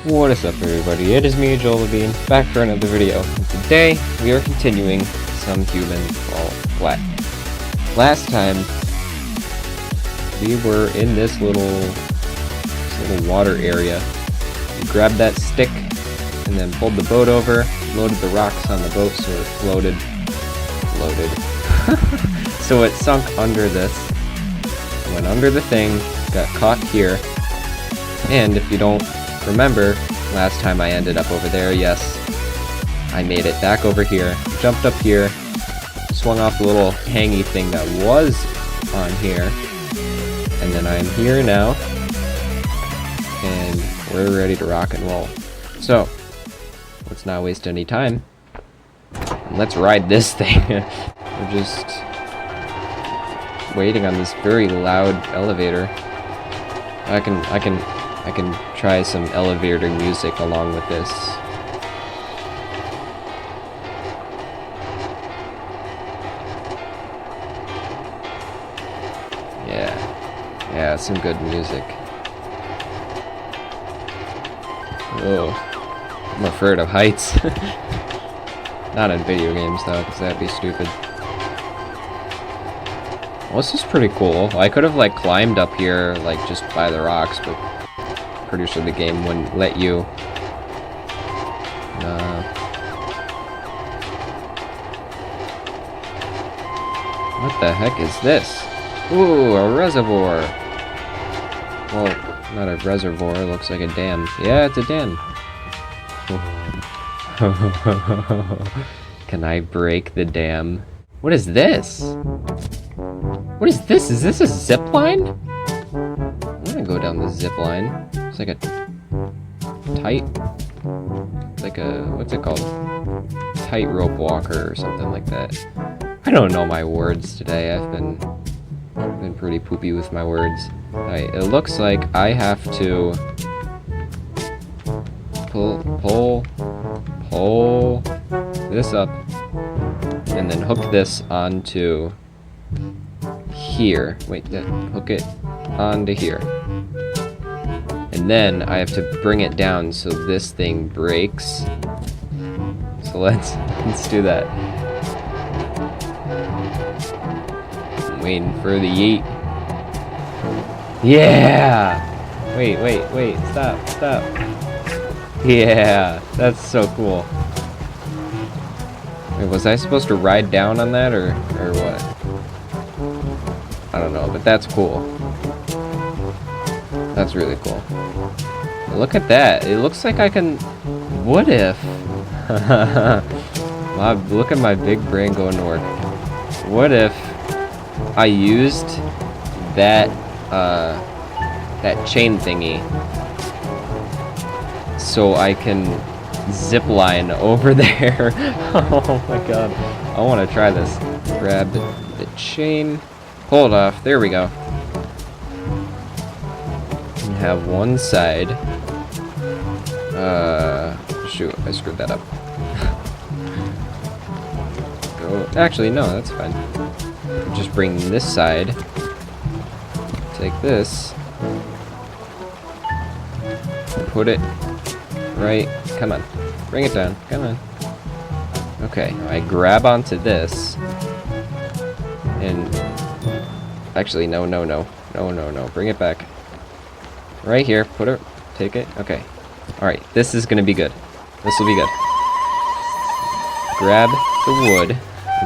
What is up, everybody? It is me, Jolabean, back for another video. And today, we are continuing some human fall flat. Last time, we were in this little water area. We grabbed that stick, and then pulled the boat over, loaded the rocks on the boat so it floated. So it sunk under this, went under the thing, got caught here, and if you don't remember, last time I ended up over there, yes, I made it back over here, jumped up here, swung off the little hangy thing that was on here, and then I'm here now, and we're ready to rock and roll. So, let's not waste any time. Let's ride this thing. We're just waiting on this very loud elevator. I can try some elevator music along with this. Yeah, some good music. Whoa, I'm afraid of heights. Not in video games though, because that'd be stupid. Well, this is pretty cool. I could have like climbed up here like just by the rocks, but pretty sure the game wouldn't let you. What the heck is this? Ooh, a reservoir. Well, not a reservoir, it looks like a dam. Yeah, it's a dam. Can I break the dam? What is this? What is this? Is this a zip line? I'm gonna go down the zip line. It's like a tight, like a, what's it called? Tightrope walker or something like that. I don't know my words today. I've been pretty poopy with my words. Alright, it looks like I have to pull this up and then hook this onto here. Wait, hook it onto here. And then I have to bring it down so this thing breaks. So let's do that. I'm waiting for the yeet. Yeah! Wait, stop. Yeah, that's so cool. Wait, was I supposed to ride down on that or what? I don't know, but that's cool. That's really cool. Look at that. It looks like I can... What if... Look at my big brain going to work. What if I used that chain thingy so I can zip line over there? Oh my god. I want to try this. Grab the chain. Pull it off. There we go. We have one side. Shoot, I screwed that up. Go. Actually, no, that's fine. Just bring this side. Take this. Put it right. Come on. Bring it down. Come on. Okay, I grab onto this. And actually, no. Bring it back. Right here. Put it. Take it. Okay. Alright, this is gonna be good. This will be good. Grab the wood.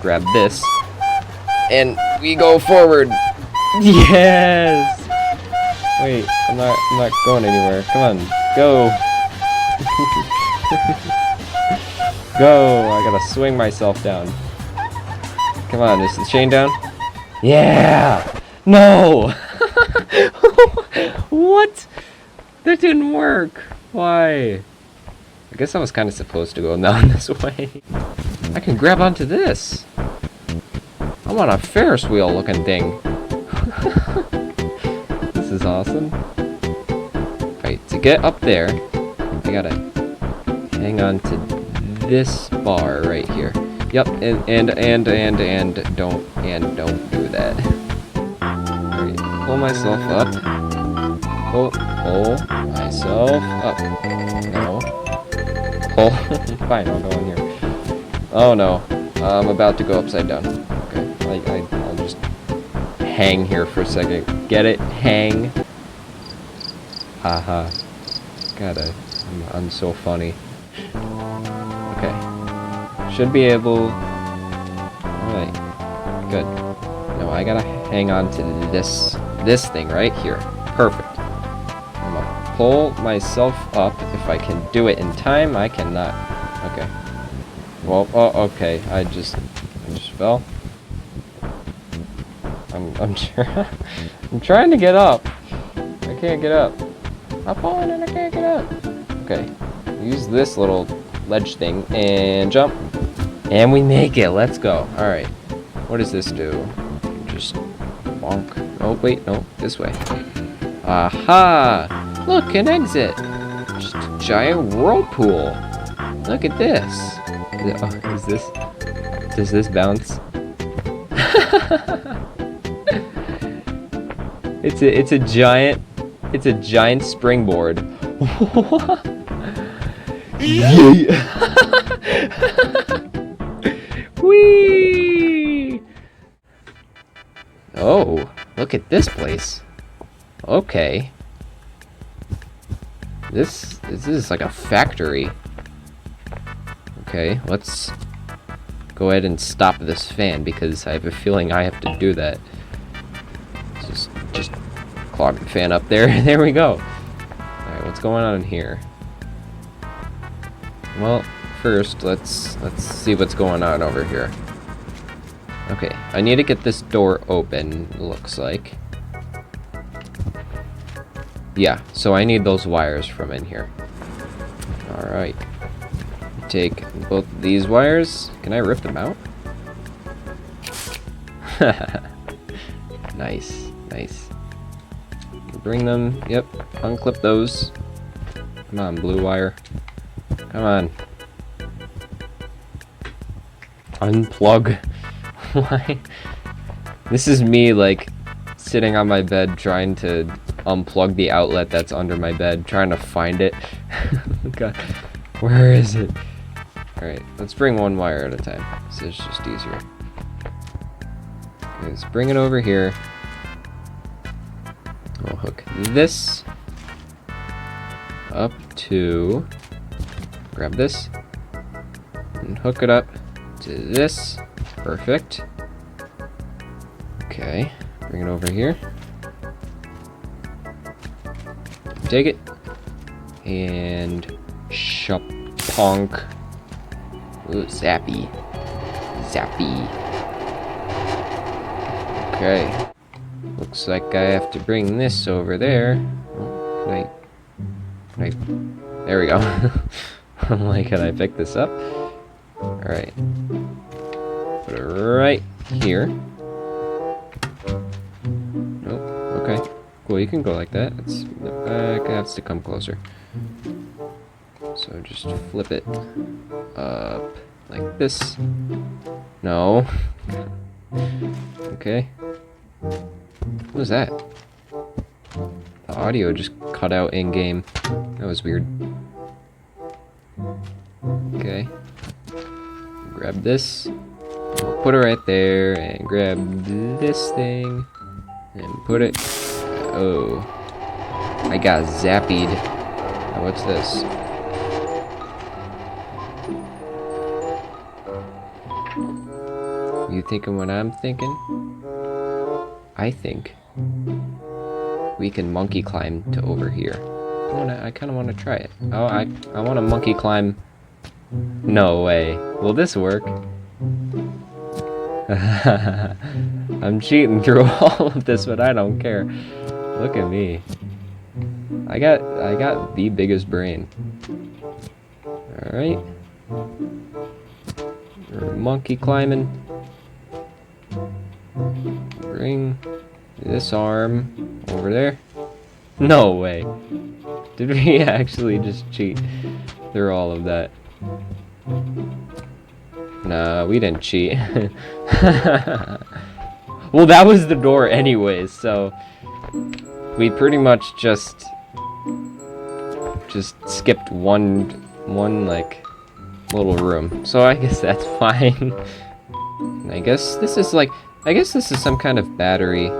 Grab this. And we go forward. Yes! Wait, I'm not going anywhere. Come on. Go. Go. I gotta swing myself down. Come on, is the chain down? Yeah! No! What? That didn't work. Why? I guess I was kind of supposed to go down this way. I can grab onto this. I'm on a Ferris wheel looking thing. This is awesome. Alright, to get up there, I gotta hang on to this bar right here. Yep, and don't do that. Alright, pull myself up. Pull myself up. No. Oh, fine, I'll go in here. Oh no, I'm about to go upside down. Okay, I'll just hang here for a second. Get it? Hang. Haha. I'm so funny. Okay. Should be able... Alright. Good. No, I gotta hang on to this thing right here. Perfect. I'm gonna pull myself up. If I can do it in time, I cannot. Okay. Well, oh, okay. I just fell. I'm trying to get up. I can't get up. I'm falling and I can't get up. Okay. Use this little ledge thing and jump. And we make it. Let's go. Alright. What does this do? Just bonk. Oh, wait. No. This way. Aha! Look, an exit. Just a giant whirlpool. Look at this. Oh, is this... Does this bounce? It's a giant springboard. Yeah. Whee! Oh, look at this place. Okay. This is like a factory. Okay, let's go ahead and stop this fan because I have a feeling I have to do that. Just clog the fan up there. There we go. Alright, what's going on in here? Well, first, let's see what's going on over here. Okay, I need to get this door open, looks like. Yeah, so I need those wires from in here. Alright. Take both these wires. Can I rip them out? Nice, nice. Bring them, yep, unclip those. Come on, blue wire. Come on. Unplug. Why? This is me, like, sitting on my bed trying to unplug the outlet that's under my bed, trying to find it. God, where is it? Alright, let's bring one wire at a time. This is just easier. Okay, let's bring it over here. We'll hook this up to... Grab this. And hook it up to this. Perfect. Okay, bring it over here. Take it. And... Shapunk. Ooh, zappy. Zappy. Okay. Looks like I have to bring this over there. Oh, can I... There we go. I'm like, can I pick this up? Alright. Put it right here. Nope. Okay. Cool, you can go like that. It has to come closer. So just flip it up like this. No. Okay. What was that? The audio just cut out in-game. That was weird. Okay. Grab this. We'll put it right there and grab this thing and put it. Oh. I got zappied. Now what's this? You thinking what I'm thinking? I think we can monkey climb to over here. I kind of want to try it. Oh, I want to monkey climb. No way. Will this work? I'm cheating through all of this, but I don't care. Look at me. I got the biggest brain. All right. We're monkey climbing. Bring this arm over there. No way. Did we actually just cheat through all of that? Nah, we didn't cheat. Well, that was the door anyways, so we pretty much just just skipped one like little room. So I guess that's fine. And I guess this is like, I guess this is some kind of battery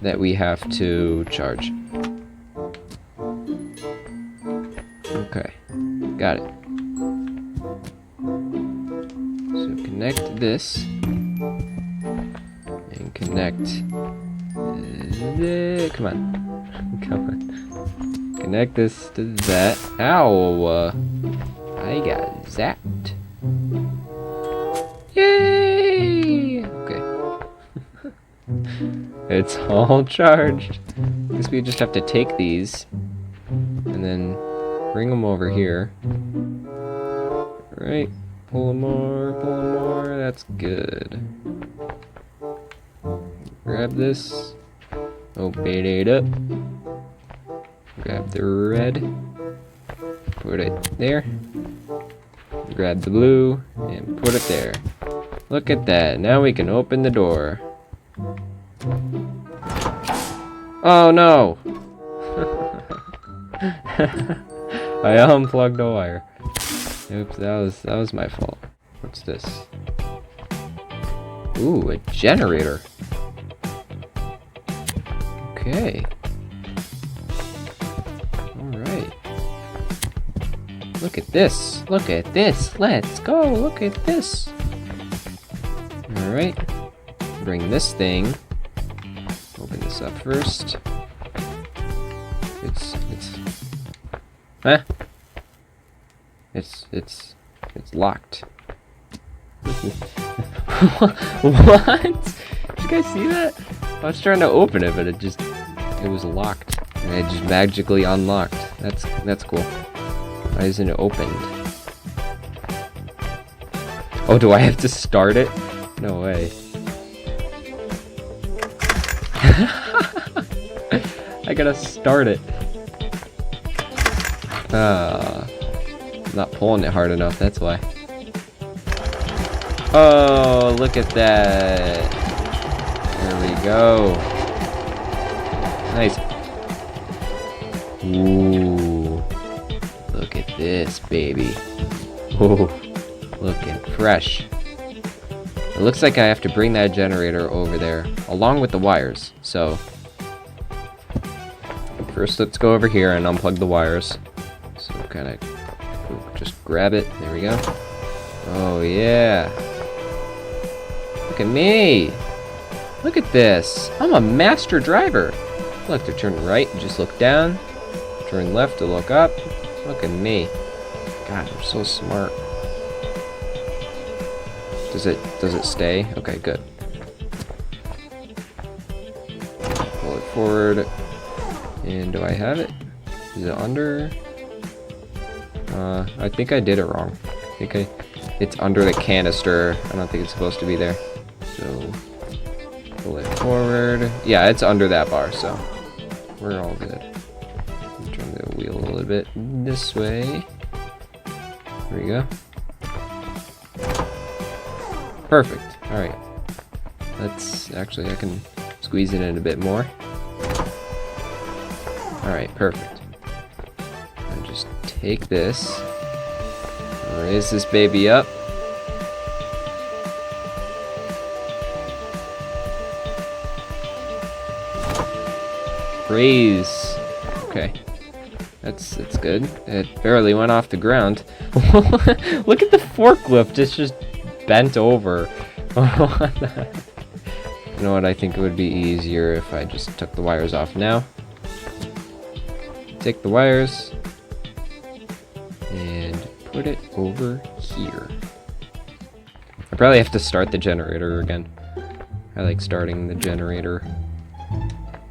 that we have to charge. Okay, got it. So connect this and connect. Come on, come on. Connect this to that. Ow! I got zapped. Yay! Okay. It's all charged. Guess we just have to take these and then bring them over here. Right. Pull them more, pull them more. That's good. Grab this. Open it up. Grab the red. Put it there. Grab the blue and put it there. Look at that. Now we can open the door. Oh no! I unplugged the wire. Oops, that was my fault. What's this? Ooh, a generator. Okay. Alright. Look at this. Look at this. Let's go. Look at this. Alright. Bring this thing. Open this up first. Huh? It's locked. What? Did you guys see that? I was trying to open it, but it was locked. And it just magically unlocked. That's cool. Why isn't it opened? Oh, do I have to start it? No way. I gotta start it. I'm not pulling it hard enough, that's why. Oh, look at that. There we go. Nice. Ooh. Look at this, baby. Ooh. Looking fresh. It looks like I have to bring that generator over there, along with the wires. So, first let's go over here and unplug the wires. So kind of just grab it. There we go. Oh yeah. Look at me. Look at this. I'm a master driver. Look, to turn right, just look down. Turn left to look up. Look at me. God, I'm so smart. Does it stay? Okay, good. Pull it forward. And do I have it? Is it under? I think I did it wrong. I think it's under the canister. I don't think it's supposed to be there. So pull it forward. Yeah, it's under that bar, so we're all good. Turn the wheel a little bit this way. There we go. Perfect. Alright. Let's actually, I can squeeze it in a bit more. Alright, perfect. And just take this, raise this baby up. Raise. Okay. That's good. It barely went off the ground. Look at the forklift, it's just bent over. You know what, I think it would be easier if I just took the wires off now. Take the wires and put it over here. I probably have to start the generator again. I like starting the generator.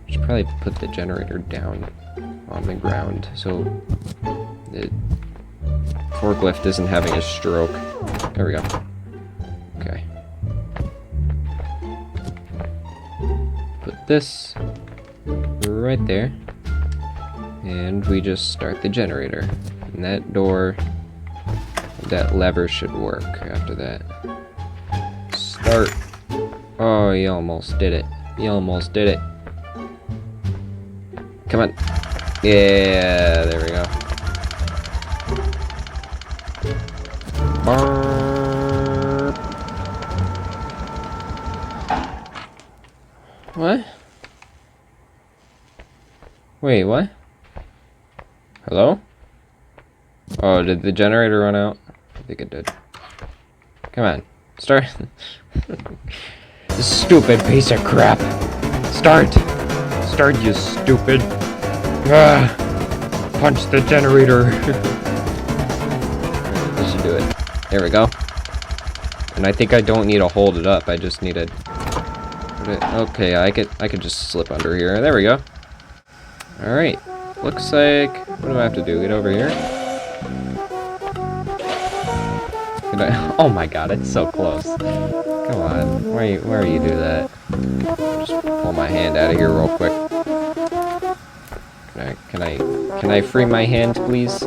Should probably put the generator down on the ground so the forklift isn't having a stroke. There we go. Okay. Put this right there. And we just start the generator. And that door, that lever should work after that. Start. Oh, you almost did it. You almost did it. Come on. Yeah, there we go. What? Wait, what? Hello? Oh, did the generator run out? I think it did. Come on. Start. Stupid piece of crap. Start. Start, you stupid. Ah, punch the generator. This should do it. There we go. And I think I don't need to hold it up. I just need to... Okay, I could just slip under here. There we go. Alright. Looks like... What do I have to do? Get over here? Oh my god, it's so close. Come on. Why you do that? Just pull my hand out of here real quick. Can I free my hand, please?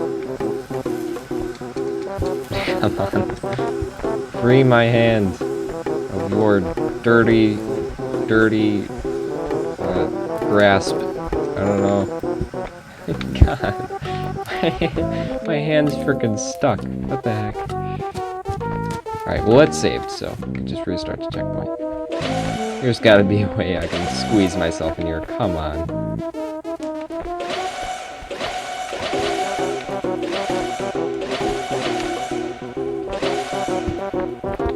Come on. Free my hand of your dirty grasp. I don't know. God. My hand's freaking stuck. What the heck? Alright, well it's saved, so we can just restart the checkpoint. There's gotta be a way I can squeeze myself in here. Come on.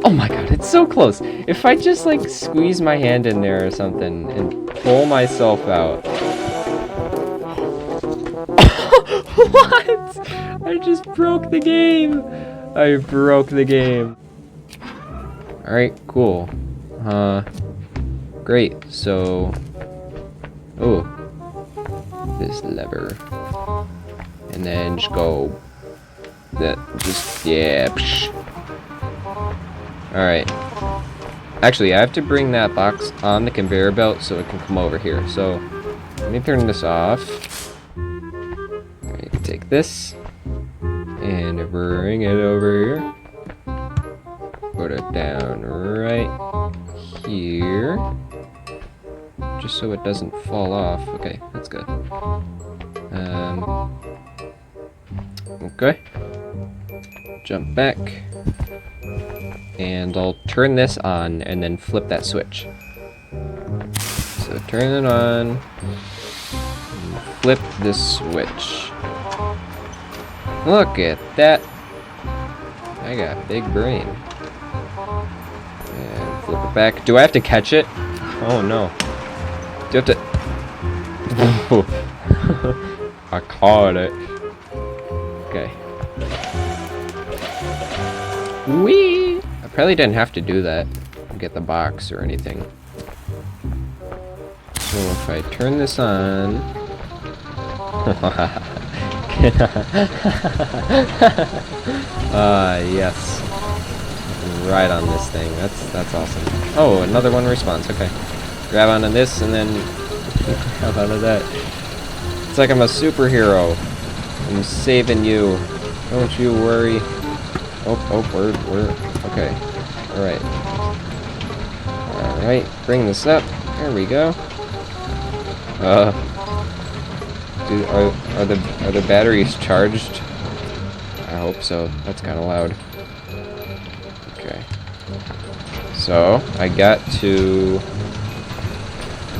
Oh my god, it's so close. If I just like squeeze my hand in there or something and pull myself out. What? I just broke the game. I broke the game. Alright, cool. Great. So, oh, this lever, and then just go. That just yeah. Alright. Actually, I have to bring that box on the conveyor belt so it can come over here. So, let me turn this off. Alright, take this and bring it over here. Put it down right here. Just so it doesn't fall off. Okay, that's good. Okay. Jump back. And I'll turn this on and then flip that switch. So turn it on. Flip the switch. Look at that. I got a big brain. And flip it back. Do I have to catch it? Oh no. Do you have to... I caught it. Okay. Whee! I probably didn't have to do that. Get the box or anything. So if I turn this on... yes. Right on this thing. That's awesome. Oh, another one response. Okay. Grab onto this and then grab onto that. It's like I'm a superhero. I'm saving you. Don't you worry. Oh, we're okay. Alright. Alright, bring this up. There we go. Dude, are the batteries charged? I hope so. That's kinda loud. Okay. So I got to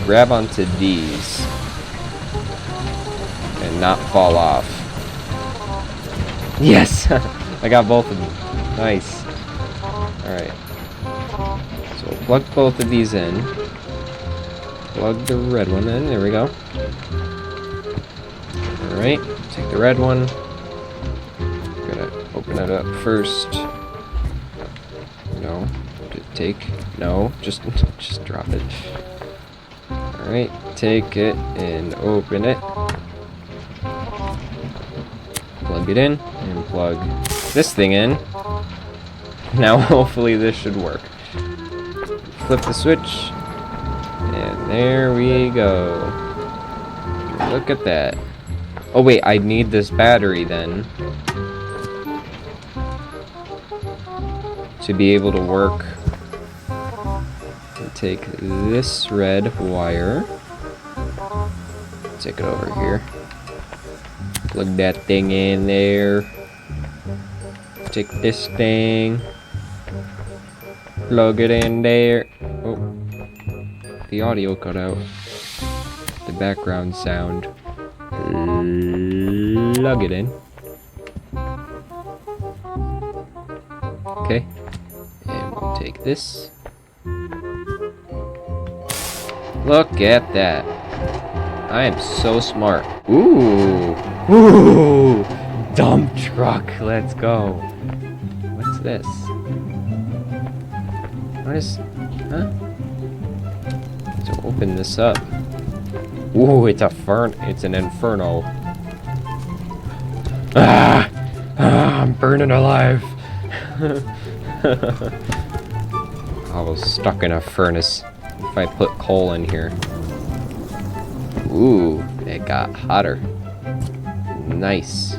grab onto these and not fall off. Yes! I got both of them. Nice. Alright. So we'll plug both of these in. Plug the red one in. There we go. Alright. Take the red one. Gonna open it up first. No. Take. No. Just drop it. Alright. Take it and open it. Plug it in and plug this thing in. Now hopefully this should work. Flip the switch and there we go. Look at that. Oh wait, I need this battery then to be able to work. Take this red wire, take it over here. Plug that thing in there. take this thing. Plug it in there. Oh. The audio cut out. The background sound. Plug it in. Okay. And we'll take this. Look at that. I am so smart. Ooh. Ooh. Dump truck. Let's go. What's this? What is... Huh? Let's open this up. Ooh, it's an inferno. Ah! Ah, I'm burning alive. I was stuck in a furnace. If I put coal in here. Ooh, it got hotter. Nice.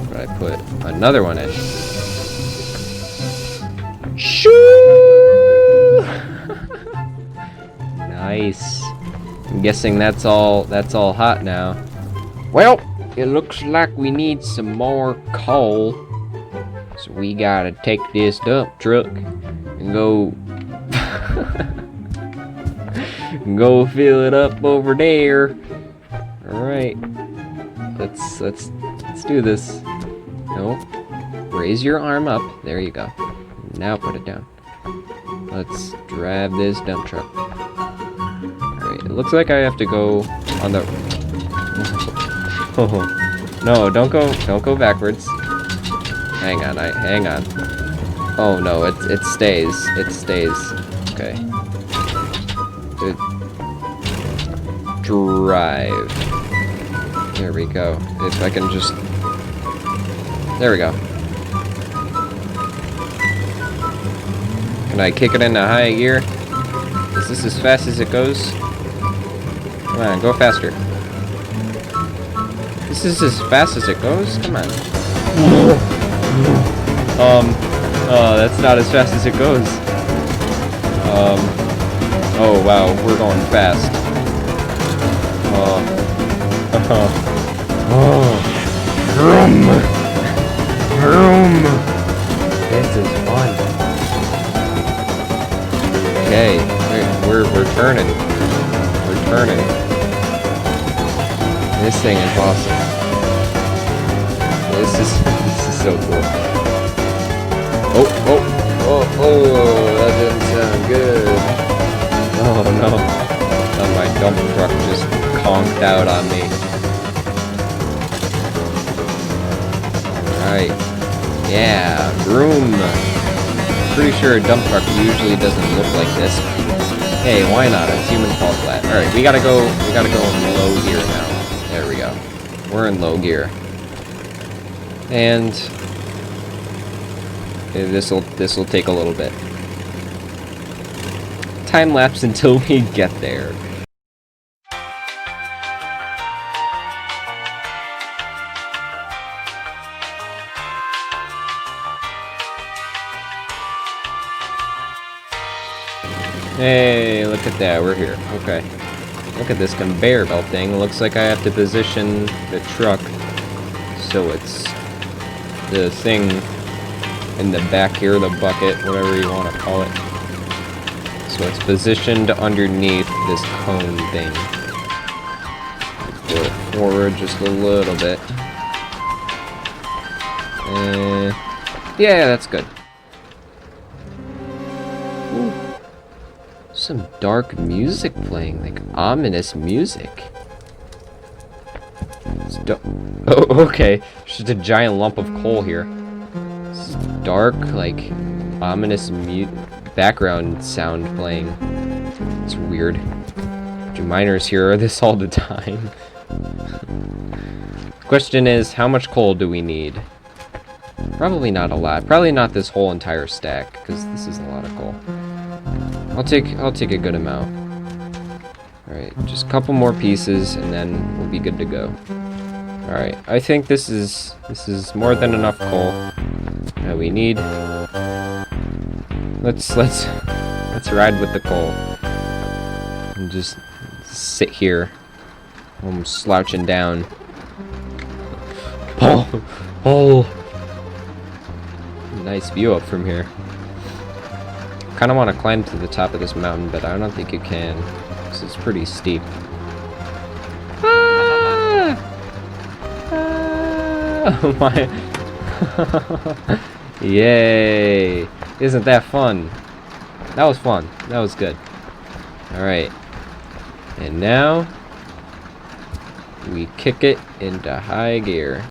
But I put another one in. Shoo! Nice. I'm guessing that's all hot now. Well, it looks like we need some more coal. So we gotta take this dump truck and go go fill it up over there. Alright. Let's do this. No. Raise your arm up. There you go. Now put it down. Let's drive this dump truck. Alright, it looks like I have to go on the... Oh, no, don't go backwards. Hang on. Oh no, it stays. It stays. Okay. Drive. There we go. If I can just... There we go. Can I kick it into high gear? Is this as fast as it goes? Come on, go faster. This is as fast as it goes? Come on. Oh, that's not as fast as it goes. Oh wow, we're going fast. Vroom! Vroom! This is fun. Okay, we're turning. We're turning. This thing is awesome. This is so cool. Oh, that didn't sound good. Oh no. Oh, my dump truck just conked out on me. Alright. Yeah, vroom. Pretty sure a dump truck usually doesn't look like this. Hey, why not? It's human fall flat. Alright, we gotta go in low gear now. There we go. We're in low gear. And this'll take a little bit. Time lapse until we get there. Hey, look at that, we're here. Okay. Look at this conveyor belt thing. It looks like I have to position the truck so it's the thing in the back here, the bucket, whatever you want to call it. So it's positioned underneath this cone thing. Put it forward just a little bit. Yeah, that's good. Ooh. Some dark music playing, like ominous music. Oh, okay. Just a giant lump of coal here. It's dark, like ominous background sound playing. It's weird. Do miners hear this all the time? Question is, how much coal do we need? Probably not a lot. Probably not this whole entire stack, because this is a lot of coal. I'll take a good amount. Alright, just a couple more pieces and then we'll be good to go. Alright, I think this is more than enough coal that we need. Let's ride with the coal. And just sit here. I'm slouching down. Oh, nice view up from here. Kind of want to climb to the top of this mountain, but I don't think you can, because it's pretty steep. Ah! Ah! Oh my. Yay! Isn't that fun? That was fun. That was good. Alright. And now we kick it into high gear.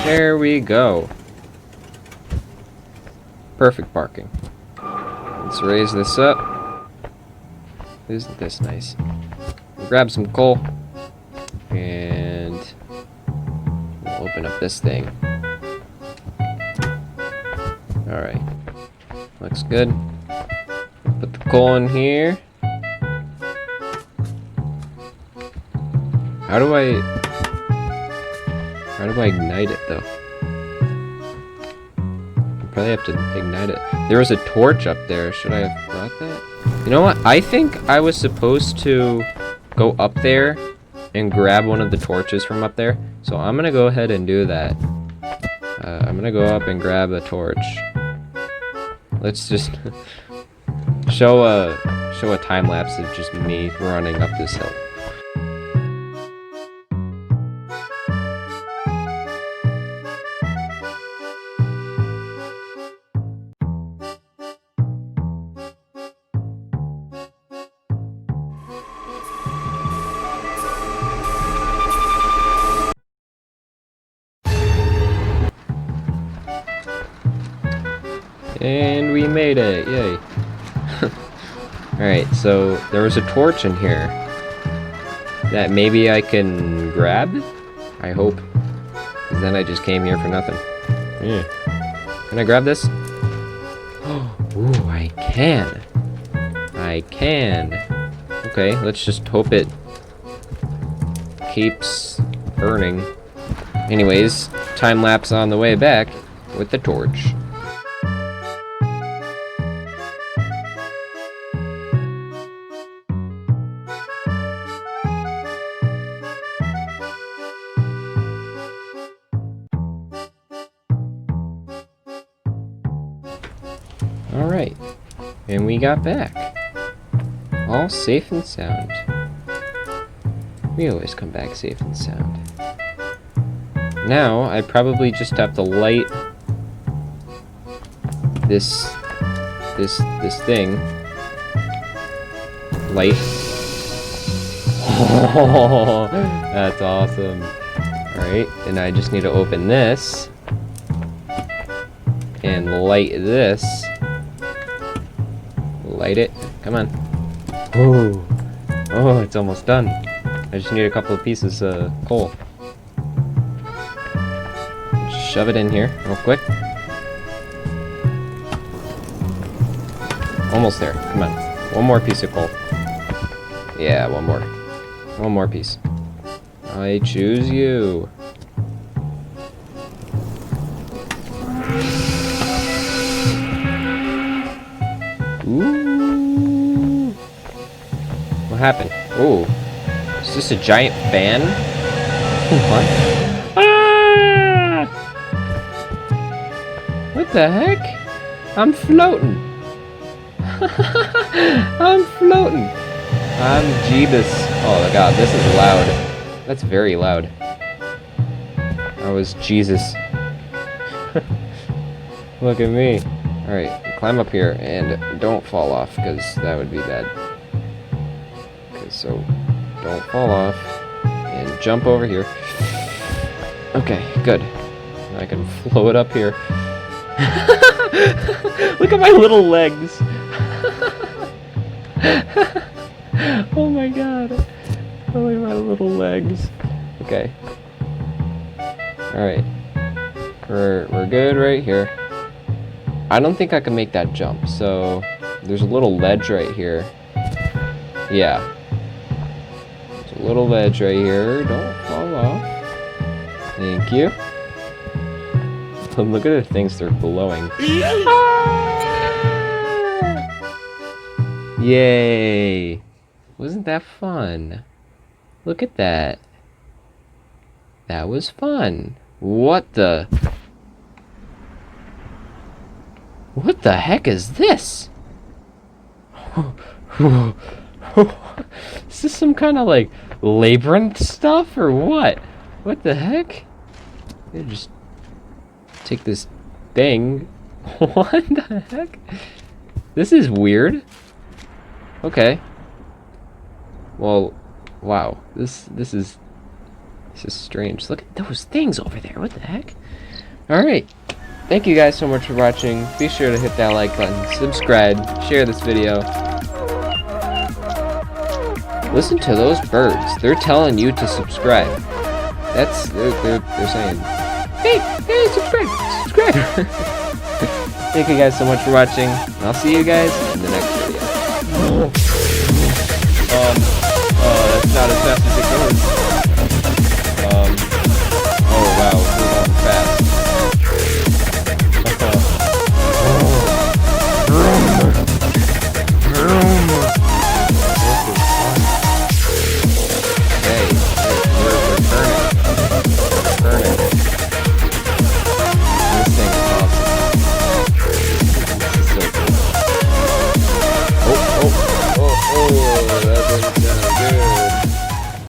There we go. Perfect parking. Let's raise this up. Isn't this nice? We'll grab some coal. And we'll open up this thing. Alright. Looks good. Put the coal in here. How do I ignite it, though? I probably have to ignite it. There was a torch up there. Should I have brought that? You know what? I think I was supposed to go up there and grab one of the torches from up there. So I'm gonna go ahead and do that. I'm gonna go up and grab a torch. Let's just show a time lapse of just me running up this hill. And we made it, yay. Alright, so there was a torch in here that maybe I can grab? I hope. Because then I just came here for nothing. Yeah. Can I grab this? Ooh, I can. I can. Okay, let's just hope it keeps burning. Anyways, time lapse on the way back with the torch. Alright, and we got back. All safe and sound. We always come back safe and sound. Now, I probably just have to light this thing. Light. Oh, that's awesome. Alright, and I just need to open this. And light this. Light it. Come on. Oh, oh, it's almost done. I just need a couple of pieces of coal. Just shove it in here real quick. Almost there. Come on. One more piece of coal. Yeah, one more. One more piece. I choose you. Ooh. What happened? Oh. Is this a giant fan? What? Ah! What the heck? I'm floating. I'm floating. I'm Jeebus. Oh my god, this is loud. That's very loud. I was Jesus. Look at me. Alright, climb up here and don't fall off, because that would be bad. Okay, so don't fall off. And jump over here. Okay, good. I can float up here. Look at my little legs. Oh my god. Look at my little legs. Okay. Alright. We're good right here. I don't think I can make that jump, so There's a little ledge right here. Yeah. There's a little ledge right here. Don't fall off. Thank you. Look at the things they're glowing. Yay! Wasn't that fun? Look at that. That was fun. What the? What the heck is this? Is this some kind of like labyrinth stuff or what? What the heck? You just take this thing. What the heck? This is weird. Okay. Well, wow. This is strange. Look at those things over there. What the heck? All right. Thank you guys so much for watching. Be sure to hit that like button, subscribe, share this video. Listen to those birds. They're telling you to subscribe. They're saying, hey, subscribe. Thank you guys so much for watching. And I'll see you guys in the next video. That's not as fast as it goes.